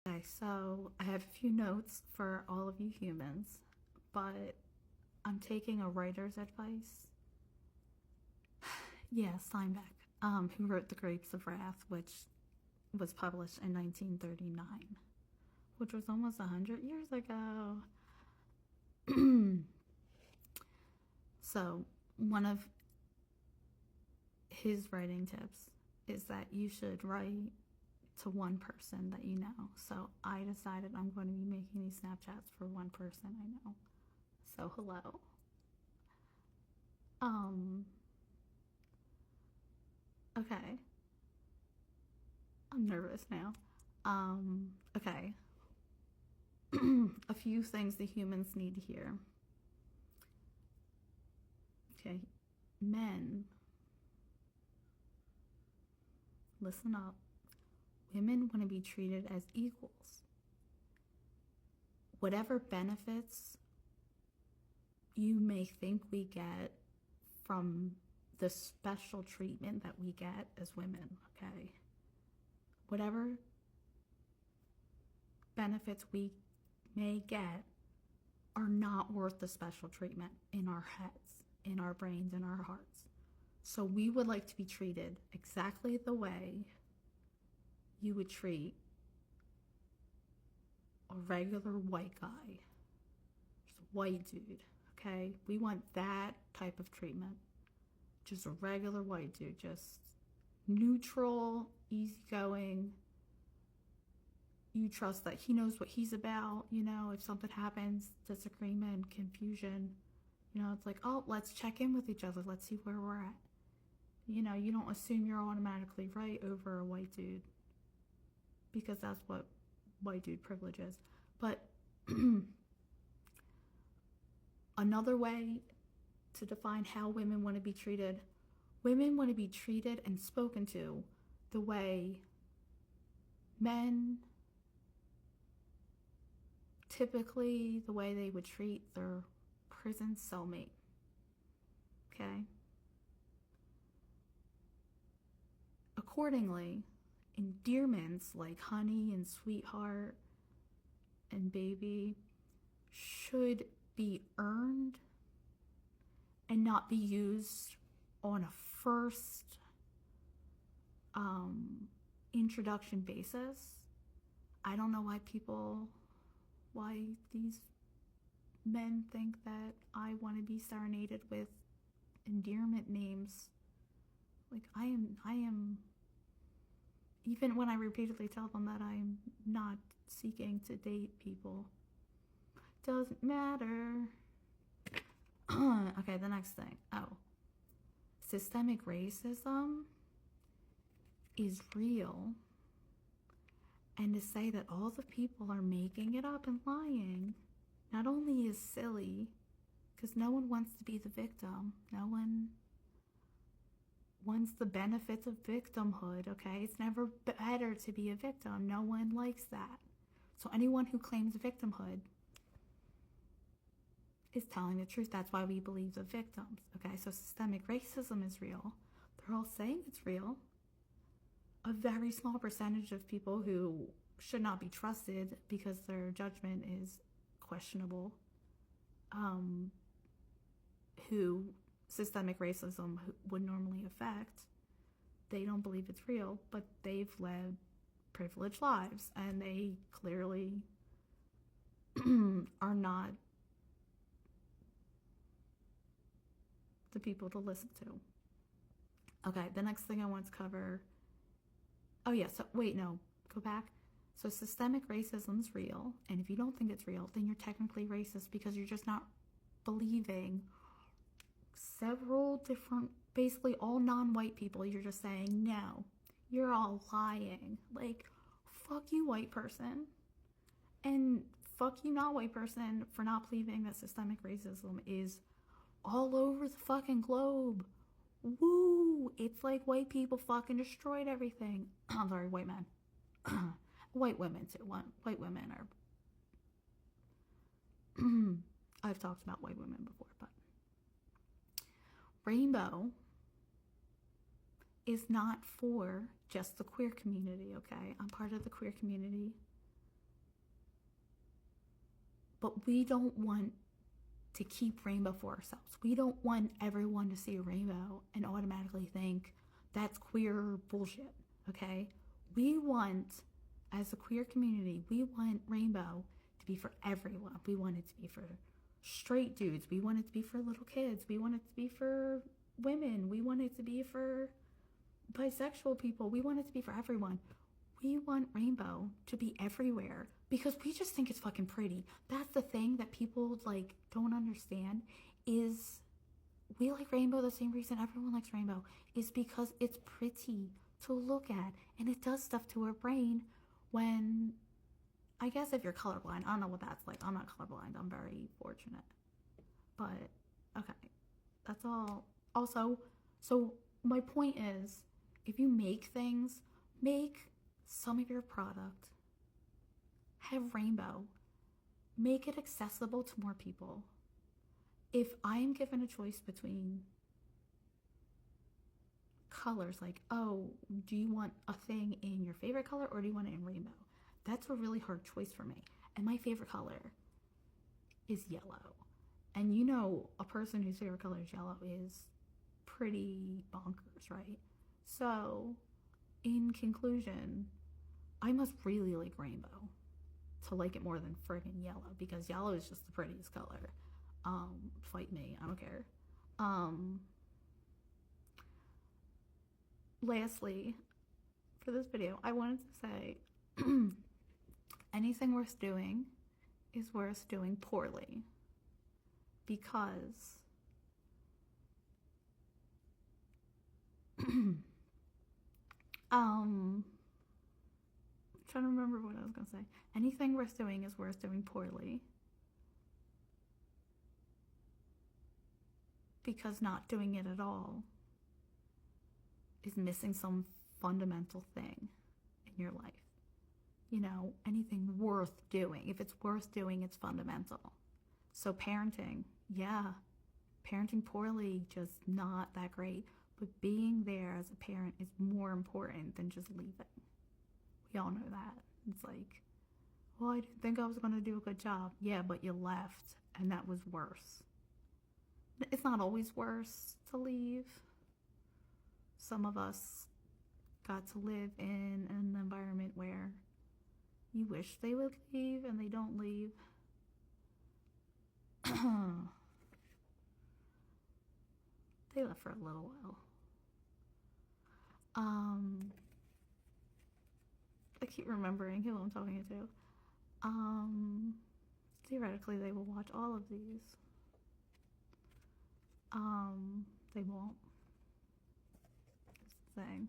Okay, so I have a few notes for all of you humans, but I'm taking a writer's advice. Yeah, Steinbeck, who wrote The Grapes of Wrath, which was published in 1939, which was almost 100 years ago. So, one of his writing tips is that you should write to one person that you know. So I decided I'm going to be making these Snapchats for one person I know. So hello. Um okay. I'm nervous now. Okay. A few things the humans need to hear. Okay. Men, listen up. Women want to be treated as equals. Whatever benefits you may think we get from the special treatment that we get as women, okay? Whatever benefits we may get are not worth the special treatment in our heads, in our brains, in our hearts. So we would like to be treated exactly the way you would treat a regular white guy, just a white dude, okay? We want that type of treatment. Just a regular white dude, just neutral, easygoing. You trust that he knows what he's about. You know, if something happens, disagreement, confusion, you know, it's like, oh, let's check in with each other. Let's see where we're at. You know, you don't assume you're automatically right over a white dude, because that's what white dude privilege is. But another way to define how women want to be treated, women want to be treated and spoken to the way men, typically the way they would treat their prison cellmate. Okay? Accordingly, endearments like honey and sweetheart and baby should be earned and not be used on a first introduction basis. I don't know why these men think that I want to be serenaded with endearment names. Like I am, even when I repeatedly tell them that I'm not seeking to date people. Doesn't matter. Okay, the next thing. Oh. Systemic racism is real. And to say that all the people are making it up and lying not only is silly, because no one wants to be the victim. No one wants the benefits of victimhood, okay? It's never better to be a victim. No one likes that. So anyone who claims victimhood is telling the truth. That's why we believe the victims, okay? So systemic racism is real. They're all saying it's real. A very small percentage of people who should not be trusted because their judgment is questionable, who systemic racism would normally affect, they don't believe it's real, but they've led privileged lives and they clearly are not the people to listen to. Okay, the next thing I want to cover. Oh yeah, so wait, no, go back. So systemic racism is real, and if you don't think it's real, then you're technically racist because you're just not believing several different, basically all non-white people. You're just saying, no, you're all lying. Like, fuck you, white person. And fuck you, not white person, for not believing that systemic racism is all over the fucking globe. Woo! It's like white people fucking destroyed everything. I'm sorry, white men. White women too. White women are. I've talked about white women before, but rainbow is not for just the queer community, okay? I'm part of the queer community. But we don't want to keep rainbow for ourselves. We don't want everyone to see a rainbow and automatically think that's queer bullshit, okay? We want, as a queer community, we want rainbow to be for everyone. We want it to be for straight dudes. We want it to be for little kids. We want it to be for women. We want it to be for bisexual people. We want it to be for everyone. We want rainbow to be everywhere because we just think it's fucking pretty. That's the thing that people like don't understand is we like rainbow the same reason everyone likes rainbow is because it's pretty to look at and it does stuff to our brain when I guess if you're colorblind, I don't know what that's like. I'm not colorblind. I'm very fortunate. But okay. That's all. Also, so my point is if you make things, make some of your product have rainbow. Make it accessible to more people. If I'm given a choice between colors, like, oh, do you want a thing in your favorite color or do you want it in rainbow? That's a really hard choice for me. And my favorite color is yellow. And you know, a person whose favorite color is yellow is pretty bonkers, right? So, in conclusion, I must really like rainbow to like it more than friggin' yellow because yellow is just the prettiest color. Fight me, I don't care. Lastly, for this video, I wanted to say anything worth doing is worth doing poorly because I'm trying to remember what I was gonna say. Anything worth doing is worth doing poorly because not doing it at all is missing some fundamental thing in your life. You know, anything worth doing. If it's worth doing, it's fundamental. So parenting, yeah, parenting poorly, just not that great. But being there as a parent is more important than just leaving. We all know that. It's like, well, I didn't think I was going to do a good job. Yeah, but you left, and that was worse. It's not always worse to leave. Some of us got to live in an environment where you wish they would leave and they don't leave. They left for a little while. I keep remembering who I'm talking to. Theoretically, they will watch all of these. They won't. That's the thing.